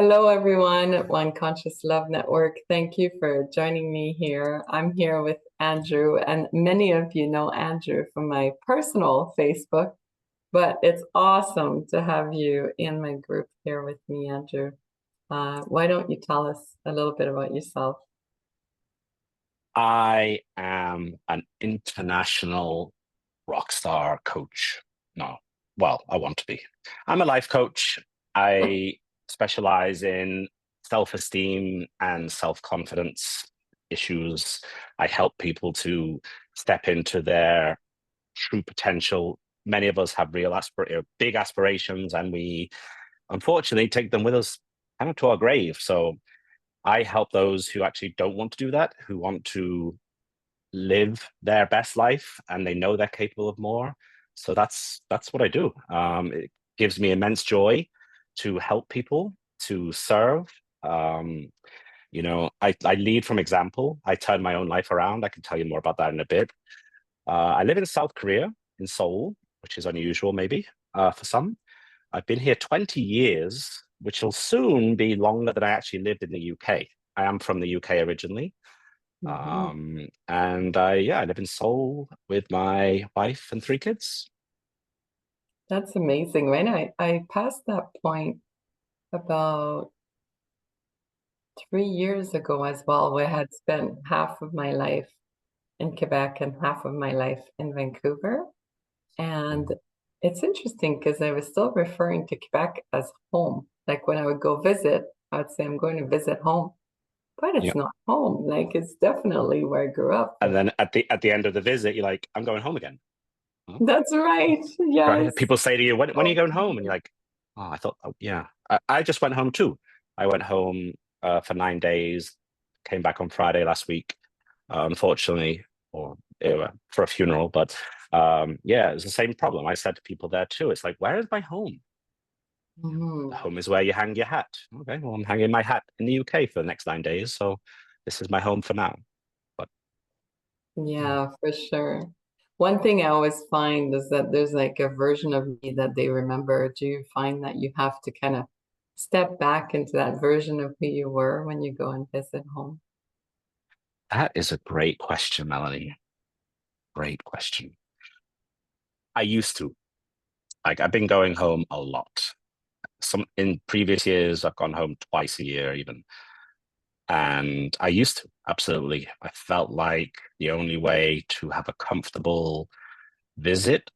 Hello, everyone at One Conscious Love Network. Thank you for joining me here. I'm here with Andrew, and many of you know Andrew from my personal Facebook, but it's awesome to have you in my group here with me, Andrew. Why don't you tell us a little bit about yourself? I am an international rock star coach. No, well, I want to be. I'm a life coach. I specialize in self-esteem and self-confidence issues. I help people to step into their true potential. Many of us have big aspirations, and we unfortunately take them with us kind of to our grave. So I help those who actually don't want to do that, who want to live their best life and they know they're capable of more. So that's what I do. It gives me immense joy to help people, to serve. Um, I lead from example. I turn my own life around. I can tell you more about that in a bit. I live in South Korea, in Seoul, which is unusual maybe for some. I've been here 20 years, which will soon be longer than I actually lived in the UK. I am from the UK originally. Mhm. And I live in Seoul with my wife and three kids. That's amazing, right? I passed that point about 3 years ago as well, where I had spent half of my life in Quebec and half of my life in Vancouver. And it's interesting because I was still referring to Quebec as home. Like when I would go visit, I would say I'm going to visit home, but it's Yeah. not home. Like it's definitely where I grew up. And then at the end of the visit, you're like, I'm going home again. Huh? That's right. Right? Yes. People say to you, when are you Oh, going home? And you're like, oh, I thought, oh, yeah. I just went home too. I went home for 9 days, came back on Friday last week, unfortunately, or for a funeral. But yeah, it's the same problem. I said to people there too, it's like, where is my home? mhm. Home is where you hang your hat. Okay, well, I'm hanging my hat in the UK for the next 9 days, so this is my home for now. But yeah, Yeah, for sure. One thing I always find is that there's like a version of me that they remember. Do you find that you have to kind of step back into that version of who you were when you go and visit home? that is a great question, Melanie. Great question. I used to. Like, I've been going home a lot. Some in previous years, I've gone home twice a year, even. And I used to, absolutely. I felt like the only way to have a comfortable visit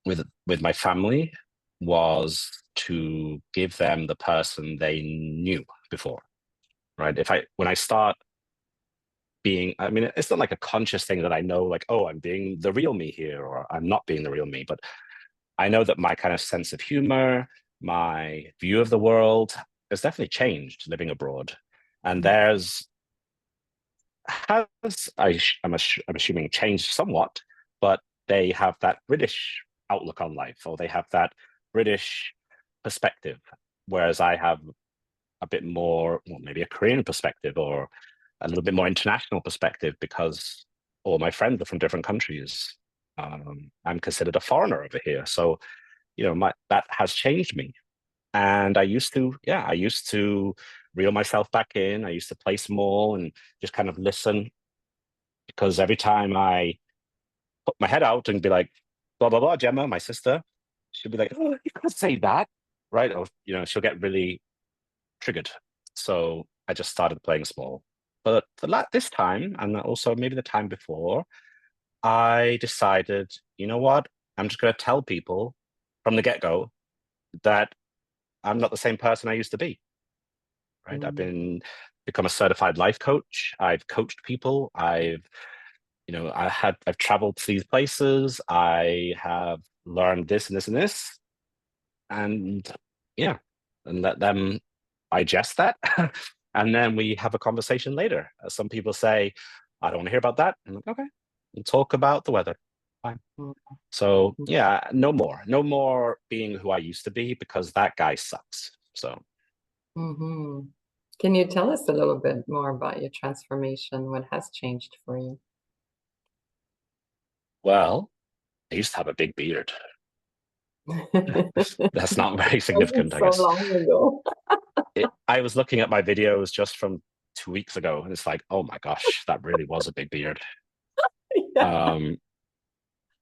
with my family was to give them the person they knew before, right? If I when I start being, I mean, it's not like a conscious thing that I know, like, oh, I'm being the real me here, or I'm not being the real me, but I know that my kind of sense of humor, my view of the world has definitely changed living abroad. And there's has I'm assuming changed somewhat, but they have that British outlook on life, or they have that British perspective, whereas I have a bit more, well, maybe a Korean perspective or a little bit more international perspective because all my friends are from different countries. I'm considered a foreigner over here, so that has changed me. And I used to reel myself back in. I used to play small and just kind of listen because every time I put my head out and be like, blah, blah, blah, Gemma, my sister, she'll be like, oh, you can't say that. Right. Or, she'll get really triggered. So I just started playing small. But this time, and also maybe the time before, I decided, you know what? I'm just going to tell people from the get-go that I'm not the same person I used to be. Right. Mm. Become a certified life coach. I've coached people. I've traveled to these places. I have learned this and this and this. And yeah, and let them digest that. And then we have a conversation later. Some people say, I don't want to hear about that. I'm like, okay, we'll talk about the weather. Fine. So yeah, no more being who I used to be because that guy sucks. So, Mm-hmm. Can you tell us a little bit more about your transformation? What has changed for you? well, I used to have a big beard. It That's not very significant, wasn't I so guess. long ago. I was looking at my videos just from 2 weeks ago, and it's like, oh my gosh, that really was a big beard. Yeah. Um,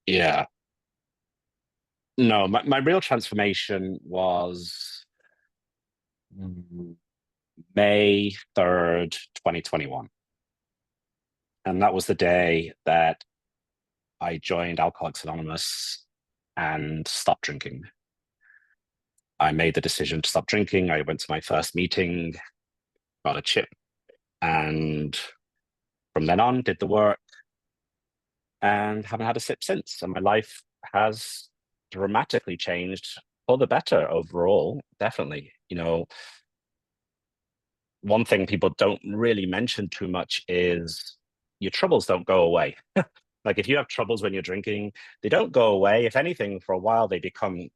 yeah. No, my real transformation was May 3rd, 2021. And that was the day that I joined Alcoholics Anonymous and stopped drinking. I made the decision to stop drinking. I went to my first meeting, got a chip, and from then on, did the work and haven't had a sip since. And my life has dramatically changed for the better overall, definitely. One thing people don't really mention too much is your troubles don't go away. Like if you have troubles when you're drinking, they don't go away. If anything, for a while, they become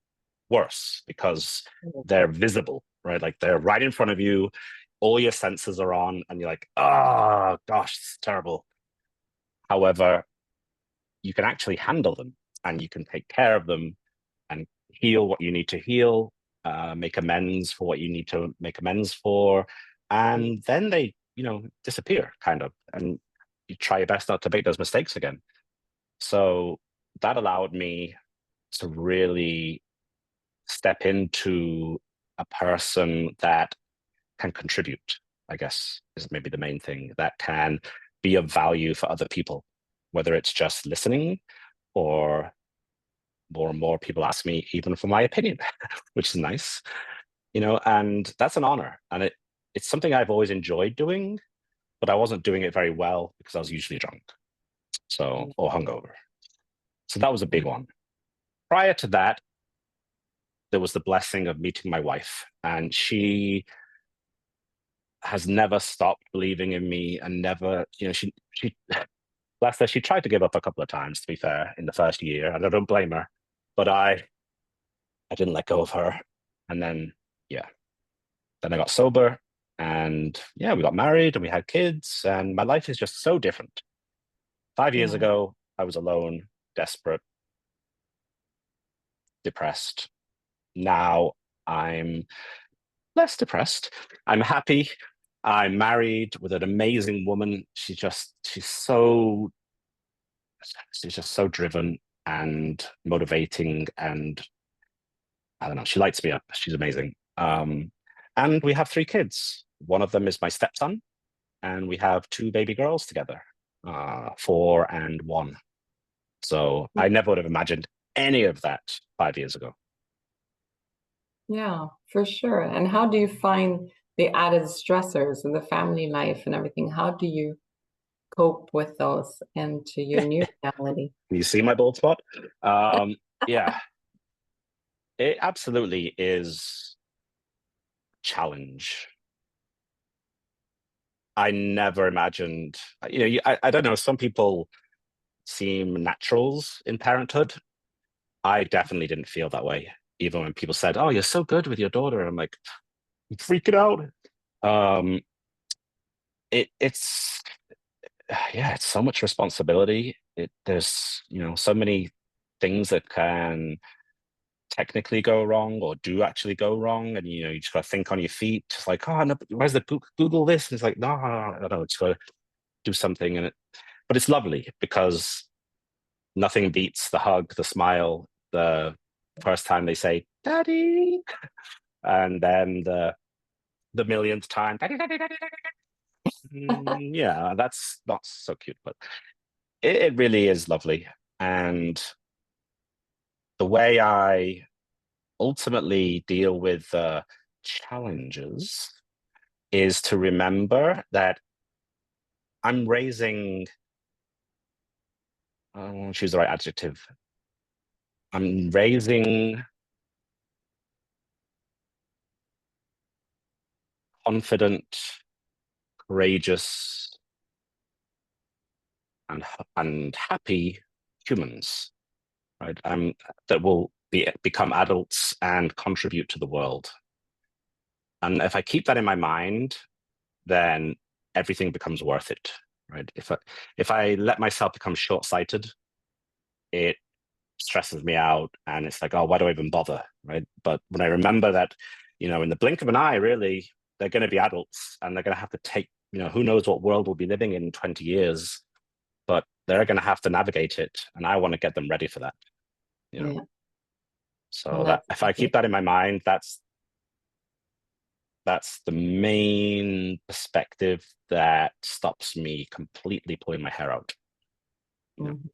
worse because they're visible, right? Like they're right in front of you. All your senses are on, and you're like, oh gosh, it's terrible. However, you can actually handle them and you can take care of them and heal what you need to heal, make amends for what you need to make amends for. And then they, disappear kind of. And you try your best not to make those mistakes again. So that allowed me to really step into a person that can contribute, I guess, is maybe the main thing, that can be of value for other people, whether it's just listening or more and more people ask me even for my opinion, which is nice, and that's an honor. And it's something I've always enjoyed doing, but I wasn't doing it very well because I was usually drunk, or hungover. So that was a big one. Prior to that, there was the blessing of meeting my wife, and she has never stopped believing in me and never, she bless her, she tried to give up a couple of times, to be fair, in the first year, and I don't blame her, but I didn't let go of her. And then, yeah, then I got sober, and yeah, we got married and we had kids, and my life is just so different. 5 years Yeah. ago, I was alone, desperate, depressed. Now I'm less depressed. I'm happy. I'm married with an amazing woman. She's just so driven and motivating, and I don't know, she lights me up. She's amazing. And we have 3 kids. One of them is my stepson, and we have 2 baby girls together, 4 and 1. So I never would have imagined any of that 5 years ago. Yeah, for sure. And how do you find the added stressors in the family life and everything? How do you cope with those into your new reality? You see my bald spot? Yeah, it absolutely is a challenge. I never imagined, I don't know, some people seem naturals in parenthood. I definitely didn't feel that way. Even when people said, "Oh, you're so good with your daughter," I'm like, I'm freaking out. Um, it's yeah, it's so much responsibility. There's so many things that can technically go wrong or do actually go wrong, and you just got to think on your feet. Just like, oh no, where's the Google this? And it's like, no, no, no, no, just got to do something, but it's lovely because nothing beats the hug, the smile, the first time they say "Daddy," and then the millionth time, "Daddy, Daddy, Daddy, Daddy." Yeah, that's not so cute, but it really is lovely. And the way I ultimately deal with challenges is to remember that I'm raising, I don't want to choose the right adjective. I'm raising confident, courageous, and happy humans, right? That will become adults and contribute to the world. And if I keep that in my mind, then everything becomes worth it, right? If I let myself become short-sighted, it stresses me out, and it's like, oh, why do I even bother, right? But when I remember that, in the blink of an eye, really, they're going to be adults and they're going to have to take, who knows what world we'll be living in 20 years, but they're going to have to navigate it. And I want to get them ready for that, Yeah. So And that that's if I keep that in my mind, that's the main perspective that stops me completely pulling my hair out. mhm.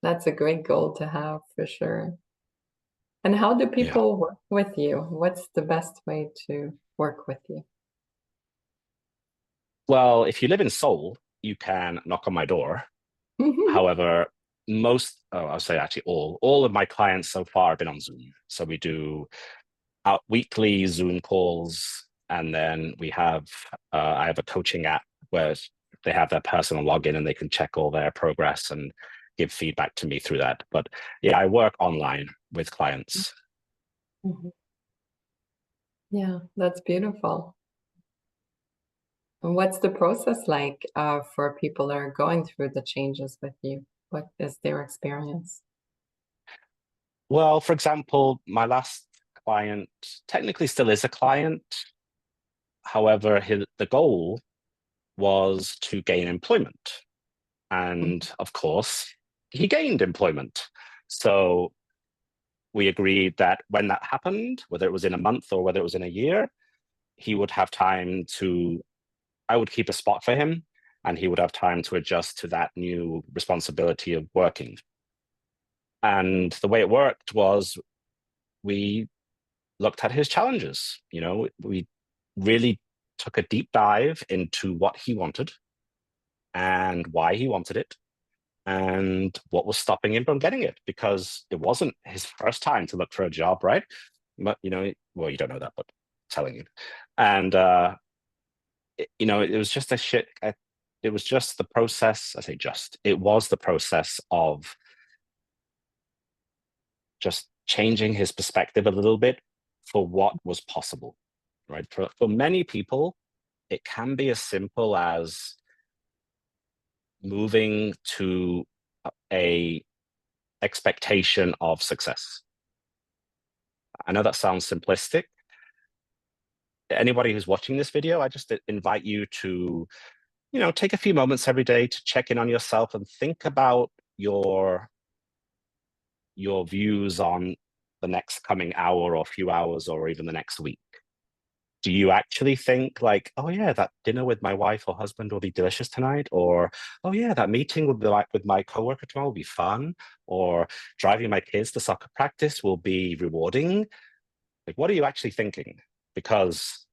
That's a great goal to have for sure. And how do Yeah. people work with you? What's the best way to work with you? Well, if you live in Seoul, you can knock on my door. However, I'll say actually all of my clients so far have been on Zoom. So we do weekly Zoom calls, and then I have a coaching app where they have their personal login and they can check all their progress and give feedback to me through that. But yeah, I work online with clients. Mhm. Yeah, that's beautiful. And what's the process like for people that are going through the changes with you? What is their experience? Well, for example, my last client technically still is a client. However, the goal was to gain employment. And of course, he gained employment. So we agreed that when that happened, whether it was in a month or whether it was in a year, he would have time to, I would keep a spot for him, and he would have time to adjust to that new responsibility of working. And the way it worked was we looked at his challenges. We really took a deep dive into what he wanted and why he wanted it and what was stopping him from getting it, because it wasn't his first time to look for a job, right? But well, you don't know that, but I'm telling you. And it was just it was just the process. I say just, it was the process of just changing his perspective a little bit for what was possible, right? For many people, it can be as simple as moving to a expectation of success. I know that sounds simplistic. Anybody who's watching this video, I just invite you to, take a few moments every day to check in on yourself and think about your views on the next coming hour or few hours or even the next week. Do you actually think like, oh yeah, that dinner with my wife or husband will be delicious tonight? Or, oh yeah, that meeting with my coworker tomorrow will be fun? Or driving my kids to soccer practice will be rewarding? Like, what are you actually thinking? Because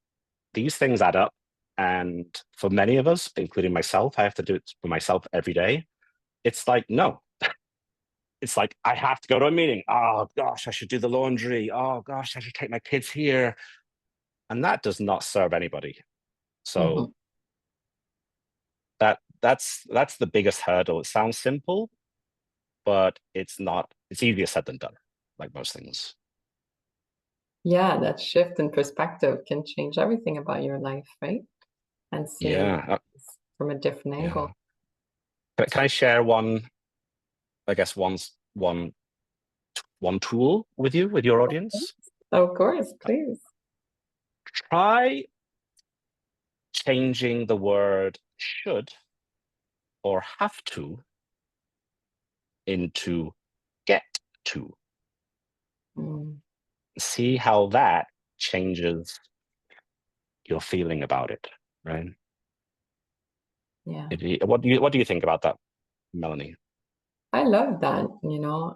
these things add up. And for many of us, including myself, I have to do it for myself every day. It's like, no, it's like, I have to go to a meeting. Oh gosh, I should do the laundry. Oh gosh, I should take my kids here. And that does not serve anybody. So Mhm. that's the biggest hurdle. It sounds simple, but it's not. It's easier said than done, like most things. Yeah, that shift in perspective can change everything about your life, right? And seeing Yeah, from a different yeah. angle. Can I share one? I guess one tool with you, with your audience. Of course, please. Try changing the word should or have to into get to. Mm, See how that changes your feeling about it, right? yeah. What do you think about that, Melanie? I love that.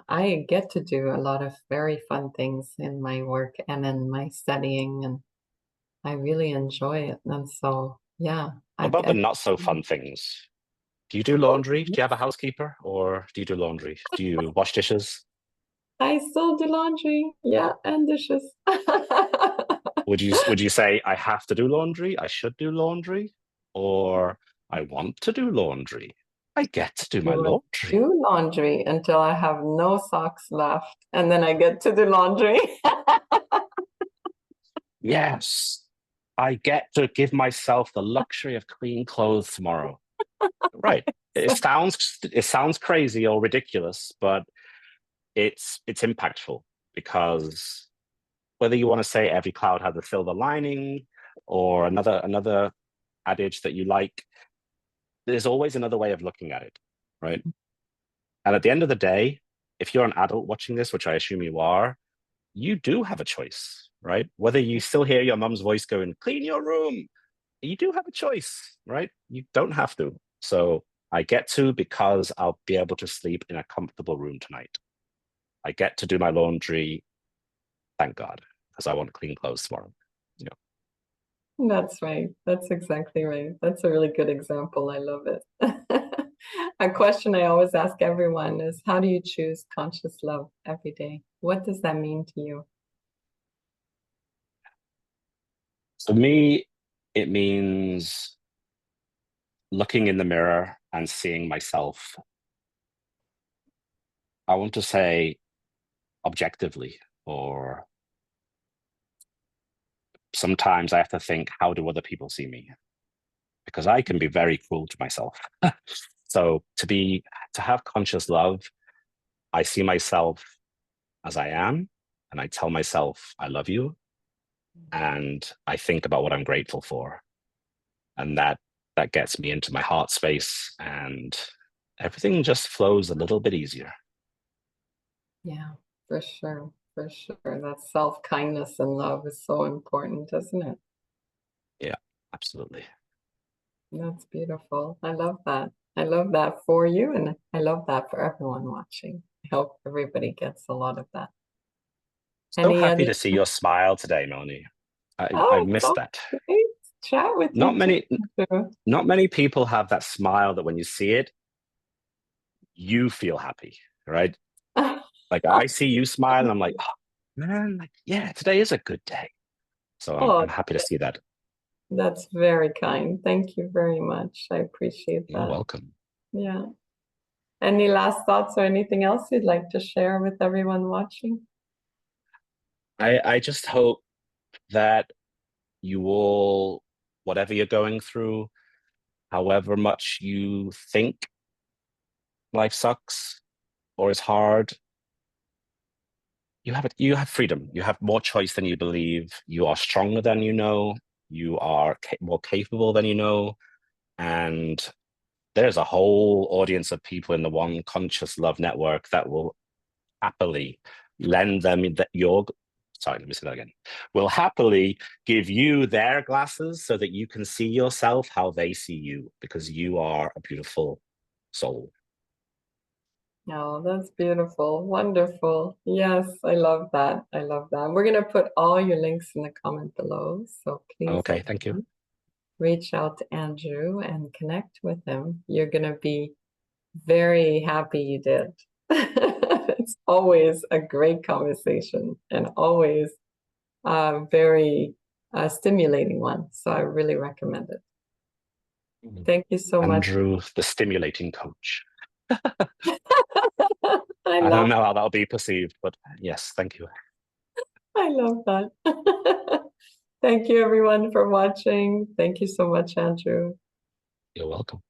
I get to do a lot of very fun things in my work and in my studying, and I really enjoy it. And so, yeah, What about the not so I fun things? Do you do laundry? Do you have a housekeeper, or do you do laundry? Do you wash dishes? I still do laundry. Yeah, and dishes. Would you say I have to do laundry? I should do laundry, or I want to do laundry? I get to do my Do I laundry. do laundry until I have no socks left, and then I get to do laundry. Yes, I get to give myself the luxury of clean clothes tomorrow. Right. It sounds crazy or ridiculous, but it's impactful because whether you want to say every cloud has a silver lining, or another adage that you like, there's always another way of looking at it, right? And at the end of the day, if you're an adult watching this, which I assume you are, you do have a choice, right? Whether you still hear your mum's voice going, clean your room, you do have a choice, right? You don't have to. So I get to because I'll be able to sleep in a comfortable room tonight. I get to do my laundry, thank God, because I want clean clothes tomorrow. Yeah. That's right. That's exactly right. That's a really good example. I love it. A question I always ask everyone is, how do you choose conscious love every day? What does that mean to you? For me, it means looking in the mirror and seeing myself, I want to say objectively, or sometimes I have to think, how do other people see me? Because I can be very cruel to myself. So to have conscious love, I see myself as I am, and I tell myself I love you, and I think about what I'm grateful for, and that gets me into my heart space, and everything just flows a little bit easier. Yeah, for sure. For sure. That self-kindness and love is so important, isn't it? Yeah, absolutely. That's beautiful. I love that. I love that for you, and I love that for everyone watching. I hope everybody gets a lot of that. So Any happy other? to see your smile today, Melanie. I Oh, it's missed so that. great to chat with Not you too, many, Andrew. not many people have that smile that when you see it, you feel happy, right? Like I see you smile and I'm like, oh, man, like, yeah, today is a good day. So Oh, I'm happy to see that. that's very kind. Thank you very much. I appreciate You're that. welcome. Yeah. Any last thoughts or anything else you'd like to share with everyone watching? I just hope that you all, whatever you're going through, however much you think life sucks or is hard, you have freedom. You have more choice than you believe. You are stronger than you know. You are more capable than you know. And there's a whole audience of people in the One Conscious Love Network that will happily lend them your, sorry, let me say that again, will happily give you their glasses so that you can see yourself how they see you, because you are a beautiful soul. Oh, that's beautiful. Wonderful. Yes, I love that. I love that. We're going to put all your links in the comment below. So please, Okay, thank you. everyone, reach out to Andrew and connect with him. You're going to be very happy you did. It's always a great conversation and always a very stimulating one. So I really recommend it. Thank you so much. Andrew, the stimulating coach. I I love don't know how that'll be perceived, but yes, thank you. I love that. Thank you everyone for watching. Thank you so much, Andrew. You're welcome.